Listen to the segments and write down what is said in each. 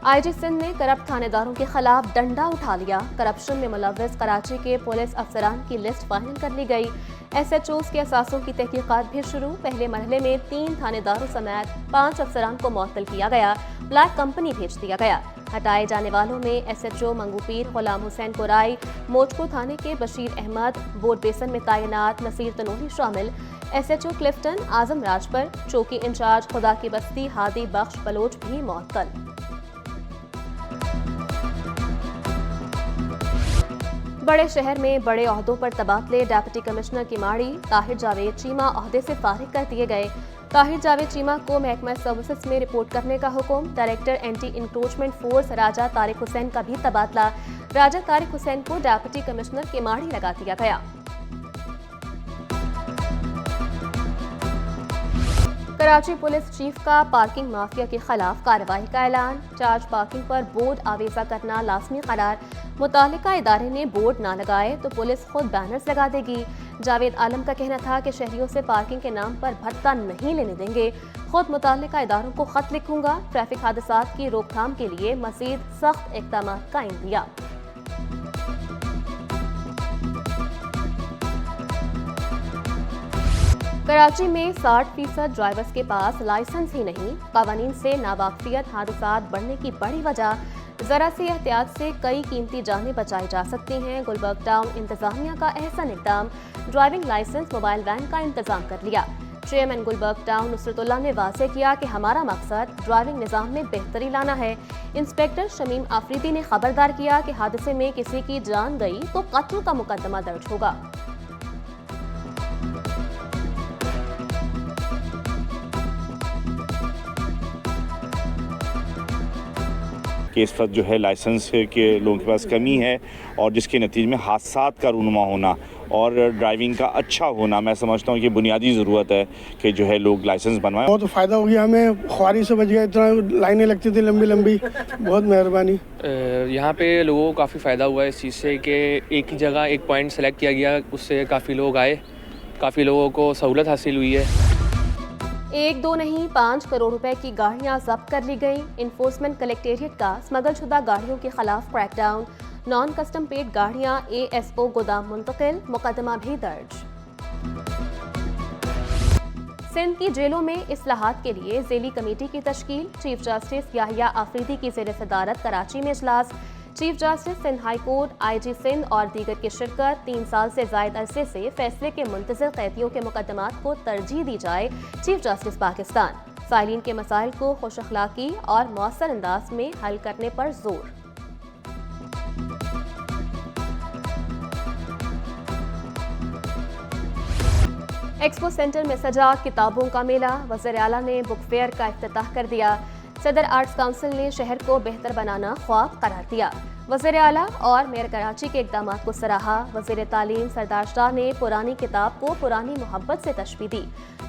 IG Sindh ने corrupt थानेदारों के खिलाफ डंडा उठा लिया। करप्शन में मुलव्वस कराची के पुलिस अफसरान की लिस्ट फाइनल कर ली गई। SHOs के असासों की तहकीकात भी शुरू। पहले मरहले में 3 थानेदारों समेत 5 अफसरान को मुअत्तल किया गया। ब्लैक कंपनी भेज दिया गया। हटाए जाने वालों में SHO मंगूपीर गुलाम हुसैन कुराई, मोचको थाने के बशीर अहमद, बोर्ड बेसन में तैनात नसीर तनोही शामिल। SHO क्लिफ्टन आजम राजपर, चौकी इंचार्ज खुदा की बस्ती हादी बख्श बलोच भी मुअत्तल। बड़े शहर में बड़े ओहदों पर तबादले। डिप्टी कमिश्नर की माड़ी ताहिर जावेद चीमा ओहदे से फारिग कर दिए गए। ताहिर जावेद चीमा को महकमा सर्विसेज में रिपोर्ट करने का हुक्म। डायरेक्टर एंटी इंक्रोचमेंट फोर्स राजा तारिक हुसैन का भी तबादला। राजा तारिक हुसैन को डिप्टी कमिश्नर की माड़ी लगा दिया गया। कराची पुलिस चीफ का पार्किंग माफिया के खिलाफ कार्रवाई का ऐलान। चार्ज पार्किंग पर बोर्ड आवेजा करना लाजमी करार। मुतालिका इदारे ने बोर्ड ना लगाए तो पुलिस खुद बैनर्स लगा देगी। जावेद आलम का कहना था कि शहरियों से पार्किंग के नाम पर भत्ता नहीं लेने देंगे। खुद मुतालिका इदारों को खत लिखूंगा। ट्रैफिक हादसात की रोकथाम के लिए मजीद सख्त इक़दाम का इंदिया। कराची में 60% ड्राइवर्स के पास लाइसेंस ही नहीं। कानून से नावाकफियत हादसात बढ़ने की बड़ी वजह। जरा सी एहतियात से कई कीमती जानें बचाई जा सकती हैं। गुलबर्ग टाउन इंतजामिया का एहसन इक़दाम। ड्राइविंग लाइसेंस मोबाइल वैन का इंतजाम कर लिया। चेयरमैन गुलबर्ग टाउन नुसरतुल्लाह ने वाज़ेह किया कि हमारा मकसद ड्राइविंग निज़ाम में बेहतरी लाना है। इंस्पेक्टर शमीम आफरीदी ने खबरदार किया कि हादसे में किसी की जान गई तो कत्ल का मुकदमा दर्ज होगा। कि इस वक्त जो है लाइसेंस के लोगों के पास कमी है और जिसके नतीजे में हादसात का रूनुमा होना और ड्राइविंग का अच्छा होना, मैं समझता हूँ कि बुनियादी ज़रूरत है कि जो है लोग लाइसेंस बनवाएं। बहुत फ़ायदा हो गया हमें, ख्वारी से बच गया। इतना लाइनें लगती थी लंबी लंबी, बहुत मेहरबानी। यहाँ पे लोगों को काफ़ी फ़ायदा हुआ है इस चीज़ से कि एक ही जगह एक पॉइंट सेलेक्ट किया गया, उससे काफ़ी लोग आए, काफ़ी लोगों को सहूलत हासिल हुई है। 1-2 नहीं 5 करोड़ रुपए की गाड़ियां जब्त कर ली गई। इन्फोर्समेंट कलेक्टेरिएट का स्मगल शुदा गाड़ियों के खिलाफ क्रैकडाउन। नॉन कस्टम पेड गाड़ियां ASO गोदाम मुंतकिल, मुकदमा भी दर्ज। सिंध की जेलों में इस्लाहात के लिए ज़ेली कमेटी की तश्कील। चीफ जस्टिस याहिया आफरीदी की ज़ेर सदारत कराची में इजलास। Chief justice Sindh high court, IG Sindh और दीगर की शिरकत। 3 साल से ज़ायद अरसे से फैसले के मुंतज़िर कैदियों के मुकदमात को तरजीह दी जाए। चीफ जस्टिस पाकिस्तान साइलिन के मसाइल को खुश अखलाकी और मौसर अंदाज में हल करने पर जोर। एक्सपो सेंटर में सजा किताबों का मेला। वज़ीर आला ने बुक फेयर का इफ्तिताह कर दिया। सदर आर्ट्स काउंसिल ने शहर को बेहतर बनाना ख्वाब करार दिया। वज़ीर आला और मेयर कराची के इक़दामात को सराहा। वज़ीर तालीम सरदार शाह ने पुरानी किताब को पुरानी मोहब्बत से तशबीह दी।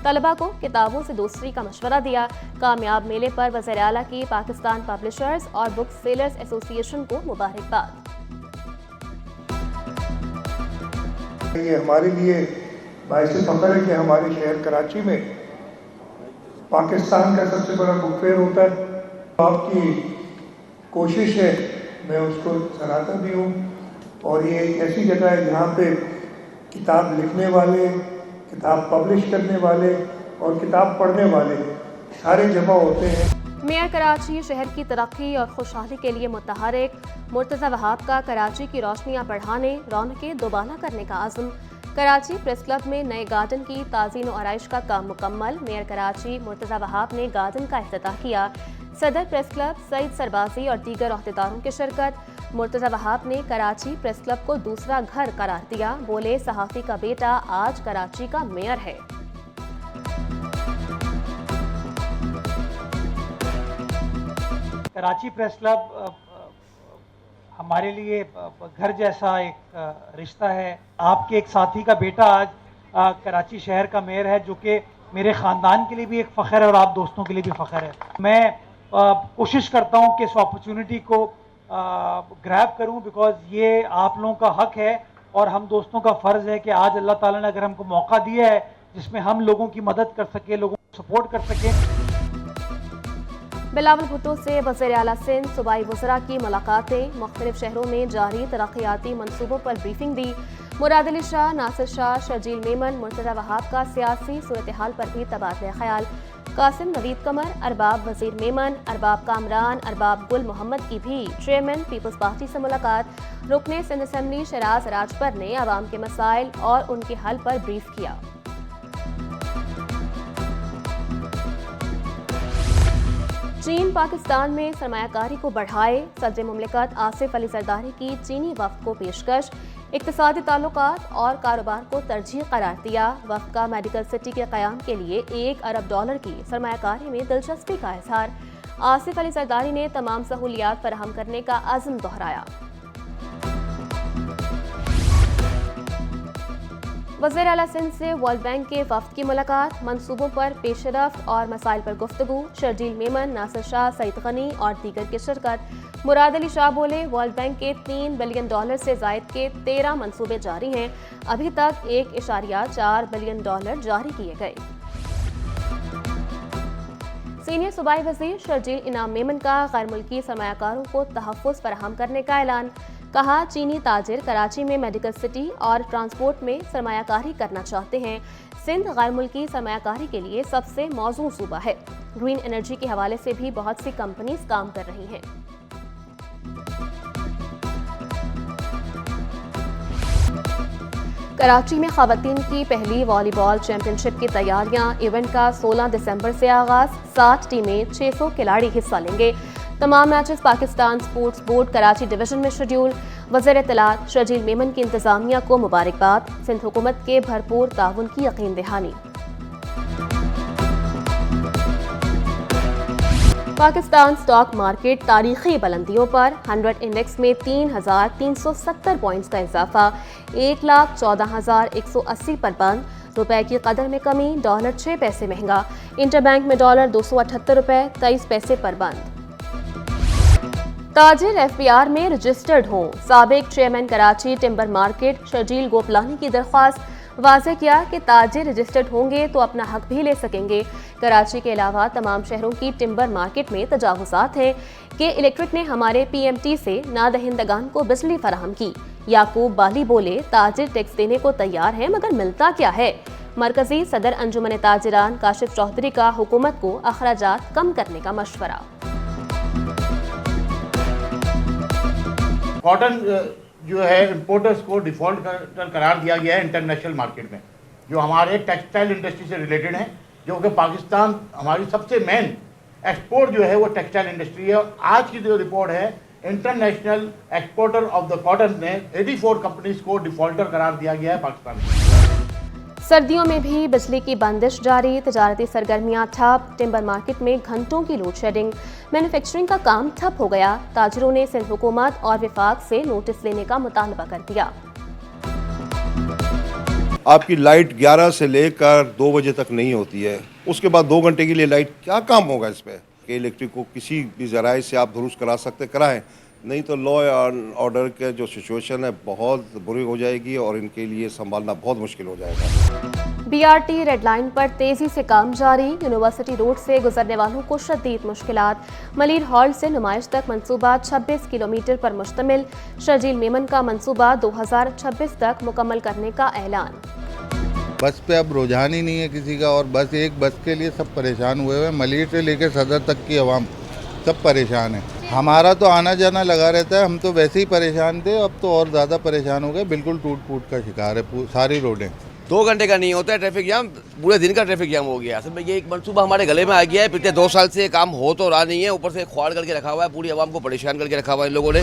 तलबा को किताबों से दोस्ती का मशवरा दिया। कामयाब मेले पर वज़ीर आला की पाकिस्तान पब्लिशर्स और बुक सेलर्स एसोसिएशन को मुबारकबाद। ये हमारे लिए बाइस फख्र है कि हमारे शहर कराची में पाकिस्तान का सबसे बड़ा बुक फेयर होता है। आपकी कोशिश है, मैं उसको सराहता भी हूँ। और ये एक ऐसी जगह है जहाँ पे किताब लिखने वाले, किताब पब्लिश करने वाले और किताब पढ़ने वाले सारे जमा होते हैं। मेयर कराची शहर की तरक्की और खुशहाली के लिए मुतहरिक। मुर्तज़ा वहाब का कराची की रोशनियाँ बढ़ाने, रौनकें दोबाला करने का आज़म। कराची प्रेस क्लब में नए गार्डन की ताज़ीन और आराइश का काम मुकम्मल। मेयर कराची मुर्तज़ा वहाब ने गार्डन का इफ्तिताह किया। सदर प्रेस क्लब सईद सरबाजी और दीगर अहदेदारों की शिरकत। मुर्तज़ा वहाब ने कराची प्रेस क्लब को दूसरा घर करार दिया। बोले, सहाफ़ी का बेटा आज कराची का मेयर है। कराची प्रेस क्लब हमारे लिए घर जैसा एक रिश्ता है। आपके एक साथी का बेटा आज कराची शहर का मेयर है, जो कि मेरे ख़ानदान के लिए भी एक फ़ख्र है और आप दोस्तों के लिए भी फ़ख्र है। मैं कोशिश करता हूं कि इस अपॉर्चुनिटी को ग्रैब करूं, बिकॉज ये आप लोगों का हक है और हम दोस्तों का फ़र्ज़ है कि आज अल्लाह ताला ने अगर हमको मौका दिया है जिसमें हम लोगों की मदद कर सके, लोगों को सपोर्ट कर सके। बिलावल भुट्टो से वज़ीर आला सिंध सूबाई वज़रा की मुलाकातें, मुख्तलिफ शहरों में जारी तरक्याती मनसूबों पर ब्रीफिंग दी। मुराद अली शाह, नासिर शाह, शर्जील मेमन, मुर्तज़ा वहाब का सियासी सूरत हाल पर भी तबादला ख्याल। कासिम नवीद कमर, अरबाब वज़ीर मेमन, अरबाब कामरान, अरबाब गुल मोहम्मद की भी चेयरमैन पीपल्स पार्टी से मुलाकात। रुकने सिंध असम्बली शराज राजपर ने आवाम के मसाइल और उनके हल पर ब्रीफ किया। चीन पाकिस्तान में सरमायाकारी को बढ़ाए, सदर मुमलिकत आसिफ अली जरदारी की चीनी वफ्द को पेशकश। इक्तिसादी ताल्लुकात और कारोबार को तरजीह करार दिया। वफ्द का मेडिकल सिटी के क़याम के लिए $1 अरब की सरमायाकारी में दिलचस्पी का इजहार। आसिफ अली जरदारी ने तमाम सहूलियात फराहम करने का अज़्म दोहराया। वज़ीर आला सिंध से वर्ल्ड बैंक के वफ्द की मुलाकात, मंसूबों पर पेशरफ्त और मसाइल पर गुफ्तगू। शर्जील मेमन, नासिर शाह, सईद गनी और दीगर की शिरकत। मुराद अली शाह बोले, वर्ल्ड बैंक के $3 बिलियन से ज़ायद के 13 मंसूबे जारी हैं। अभी तक $1.4 बिलियन जारी किए गए। सीनियर सूबाई वज़ीर शर्जील इनाम मेमन का गैर मुल्की सरमायाकारों को तहफ़्फ़ुज़ फराहम करने का ऐलान। कहा, चीनी ताजिर कराची में मेडिकल सिटी और ट्रांसपोर्ट में सरमायाकारी करना चाहते हैं। सिंध गैर मुल्की सरमायाकारी के लिए सबसे मौजूद सूबा है। ग्रीन एनर्जी के हवाले से भी बहुत सी कंपनीज काम कर रही हैं। कराची में ख़वातीन की पहली वॉलीबॉल चैंपियनशिप की तैयारियां। इवेंट का 16 दिसंबर से आगाज। 60 टीमें, 600 खिलाड़ी हिस्सा लेंगे। तमाम matches Pakistan sports board Karachi division में शेड्यूल। वज़ीर इत्तलात शर्जील मेमन की इंतजामिया को मुबारकबाद। सिंध हुकूमत के भरपूर ताउन की यकीन दहानी। पाकिस्तान स्टॉक मार्केट तारीखी बुलंदियों पर। 100 इंडेक्स में 3,370 पॉइंट्स का इजाफा। 1,14,180 पर बंद। रुपए की कदर में कमी। डॉलर 6 पैसे महंगा। इंटरबैंक में डॉलर 278 रुपए 23 पैसे पर बंद। ताजिर FBR में रजिस्टर्ड हों। साबिक chairman Karachi timber market Sharjeel Goplani की दरख्वास्त। वाज़ेह किया कि ताजिर रजिस्टर्ड होंगे तो अपना हक भी ले सकेंगे। कराची के अलावा तमाम शहरों की टिम्बर मार्केट में तजावुज़ात हैं कि इलेक्ट्रिक ने हमारे PMT से नादहिंदगान को बिजली फराहम की। याकूब बाली बोले, ताजिर टैक्स देने को तैयार है मगर मिलता क्या है। मरकजी सदर अंजुमन ताजिरान काशिफ चौधरी का हुकूमत को अखराजात कम करने का मशवरा। कॉटन जो है इम्पोर्टर्स को डिफ़ॉल्ट करार दिया गया है इंटरनेशनल मार्केट में, जो हमारे टेक्सटाइल इंडस्ट्री से रिलेटेड हैं, जो कि पाकिस्तान हमारी सबसे मेन एक्सपोर्ट जो है वो टेक्सटाइल इंडस्ट्री है। आज की जो रिपोर्ट है international exporter of the cotton ने 84 कंपनीज को डिफ़ॉल्टर करार दिया गया है पाकिस्तान में। सर्दियों में भी बिजली की बंदिश जारी। तजारती सरगर्मियां ठप। टिम्बर मार्केट में घंटों की लोड शेडिंग। मैन्युफैक्चरिंग का काम ठप हो गया। ताजिरों ने सिंध हुकूमत और विफाक से नोटिस लेने का मुतालबा कर दिया। आपकी लाइट 11 से लेकर 2 बजे तक नहीं होती है, उसके बाद 2 घंटे के लिए लाइट, क्या काम होगा इस पर? कि इलेक्ट्रिक को किसी भी ज़राए से आप दुरुस्त करा सकते कराएं, नहीं तो लॉ एंड ऑर्डर के जो सिचुएशन है बहुत बुरी हो जाएगी और इनके लिए संभालना बहुत मुश्किल हो जाएगा। BRT रेड लाइन पर तेजी से काम जारी। यूनिवर्सिटी रोड से गुजरने वालों को शदीद मुश्किलात। मलिर हॉल से नुमाइश तक मंसूबा 26 किलोमीटर पर मुश्तमिल। शर्जील मेमन का मंसूबा 2026 तक मुकम्मल करने का ऐलान। बस पे अब रुझान ही नहीं है किसी का और बस एक बस के लिए सब परेशान हुए हुए हैं। मलिर से लेकर सदर तक की आवाम सब परेशान है। हमारा तो आना जाना लगा रहता है, हम तो वैसे ही परेशान थे, अब तो और ज़्यादा परेशान हो गए। बिल्कुल टूट फूट का शिकार है सारी रोडें। 2 घंटे का नहीं होता है ट्रैफिक जाम, पूरे दिन का ट्रैफिक जाम हो गया। असल में ये एक मंसूबा हमारे गले में आ गया है। पिछले 2 साल से काम हो तो रहा नहीं है, ऊपर से ख्वाड़ करके रखा हुआ है, पूरी आवाम को परेशान करके रखा हुआ है इन लोगों ने।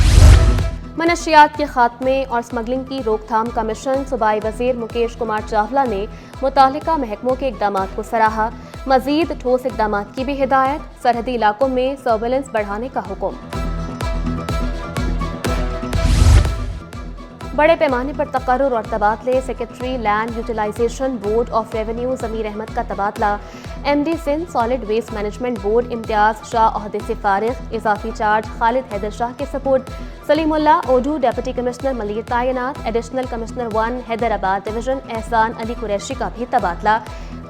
मनशियात के खात्मे और स्मगलिंग की रोकथाम का मिशन। सूबाई वज़ीर मुकेश कुमार चावला ने मुतालिका महकमों के इक़दामात को सराहा। मज़ीद ठोस इक़दामात की भी हिदायत। सरहदी इलाकों में सर्विलेंस बढ़ाने का हुक्म। बड़े पैमाने पर तकर्रुर और तबादले। Secretary land utilisation board of revenue Zameer Ahmed का तबादला। MD Sindh solid waste management board Imtiaz Shah ओहदे से फारिग। इजाफी चार्ज खालिद हैदर शाह के सपुर्द। सलीमुल्ला ओडू डिप्टी कमिश्नर मलिर तैनात। एडिशनल कमिश्नर 1 हैदराबाद डिवीजन एहसान अली कुरैशी का भी तबादला।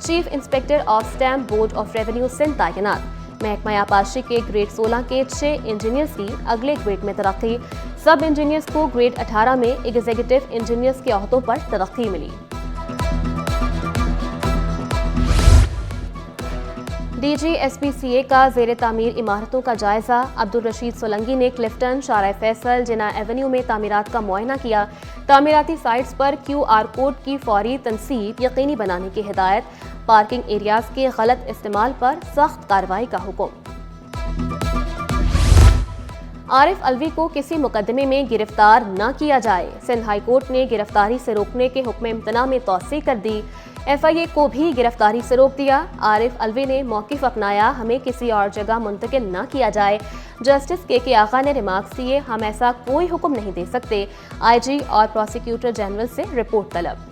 Chief inspector of stamp board of revenue Sindh तैनात। महकमा आबाशी के ग्रेड 16 के 6 इंजीनियर्स की अगले ग्रेड में तरक्की। सब इंजीनियर्स को ग्रेड 18 में एग्जीक्यूटिव इंजीनियर्स के ओहदों पर तरक्की मिली। DGSPCA का ज़ेरे तामीर इमारतों का जायज़ा। अब्दुल रशीद सोलंगी ने क्लिफ्टन, शारा फैसल, जिना एवेन्यू में तामीरात का मुआयना किया। तामीराती साइट्स पर QR कोड की फौरी तनसीब यकीनी बनाने की हिदायत। पार्किंग एरियाज के गलत इस्तेमाल पर सख्त कार्रवाई का हुक्म। आरिफ अलवी को किसी मुकदमे में गिरफ्तार न किया जाए। सिंध हाई कोर्ट ने गिरफ्तारी से रोकने के हुक्म इम्तना में तौसीह कर दी। FIA को भी गिरफ्तारी से रोक दिया। आरिफ अलवी ने मौक़िफ़ अपनाया, हमें किसी और जगह मुंतकिल न किया जाए। जस्टिस KK आगा ने रिमार्क्स दिए, हम ऐसा कोई हुक्म नहीं दे सकते। IG और प्रोसिक्यूटर जनरल से रिपोर्ट तलब।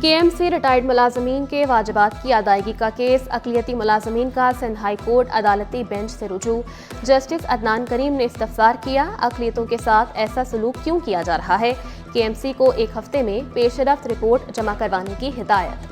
KMC रिटायर्ड मुलाजमीन के वाजिबात की अदायगी का केस। अक़लियती मुलाजमीन का सिंध हाई कोर्ट अदालती बेंच से रुजू। जस्टिस अदनान करीम ने इस्तफसार किया, अक़लियतों के साथ ऐसा सलूक क्यों किया जा रहा है। KMC को 1 हफ्ते में पेशरफ्त रिपोर्ट जमा करवाने की हिदायत।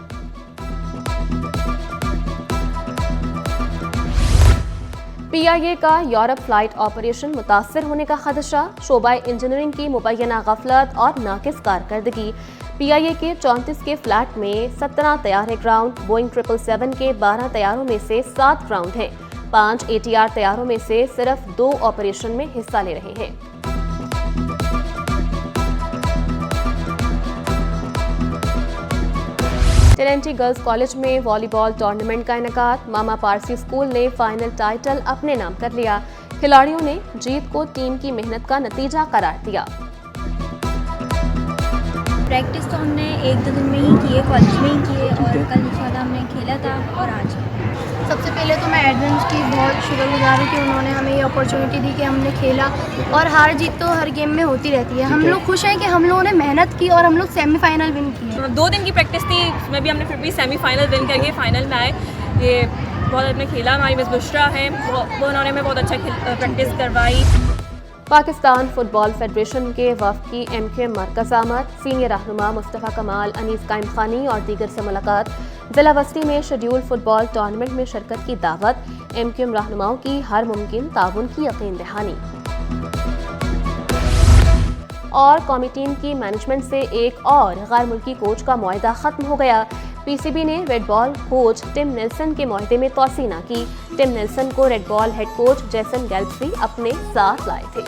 PIA का यूरोप फ्लाइट ऑपरेशन मुतासर होने का खदशा। शोबा इंजीनियरिंग की मुबैना गफलत और नाकिस कारकर्दगी। PIA के 34 के फ्लैट में 17 तैयारे ग्राउंड। बोइंग 777 के 12 तैयारों में से 7 ग्राउंड हैं। 5 ATR तैयारों में से सिर्फ 2 ऑपरेशन में हिस्सा ले रहे हैं। टेलेंटी गर्ल्स कॉलेज में वॉलीबॉल टूर्नामेंट का इनेकाद। मामा पारसी स्कूल ने फाइनल टाइटल अपने नाम कर लिया। खिलाड़ियों ने जीत को टीम की मेहनत का नतीजा करार दिया। प्रैक्टिस तो हमने 1-2 दिन में ही किए, कॉलेज में ही किए, और कल इंशाल्लाह हमने खेला था और आज। सबसे पहले तो मैं एडवेंस की बहुत शुक्रगुजार हूँ कि उन्होंने हमें ये अपॉर्चुनिटी दी कि हमने खेला, और हार जीत तो हर गेम में होती रहती है। हम लोग खुश हैं कि हम लोगों ने मेहनत की और हम लोग सेमीफाइनल विन किए। 2 दिन की प्रैक्टिस थी, उसमें भी हमने फिर भी सेमीफाइनल विन करके फाइनल में आए। ये बहुत हमने खेला। हमारी मिस बुशरा हैं, वो उन्होंने हमें बहुत अच्छा प्रैक्टिस करवाई। पाकिस्तान फुटबॉल फेडरेशन के वफ़द की MQM मरकज़ आमद। सीनियर रहनुमा मुस्तफ़ा कमाल, अनीस काइम खानी और दीगर से मुलाकात। ज़िला वस्ती में शेड्यूल फुटबॉल टूर्नामेंट में शिरकत की दावत। MQM रहनुमाओं की हर मुमकिन ताउन की यकीन दहानी। और कौमी टीम की मैनेजमेंट से एक और गैर मुल्की कोच का मुआहदा ख़त्म हो गया। PCB ने red ball coach Tim Nielsen के मुआहदे में तौसीह न की। टिम नेल्सन को red ball head coach Jason गैल्फ्री अपने साथ लाए थे।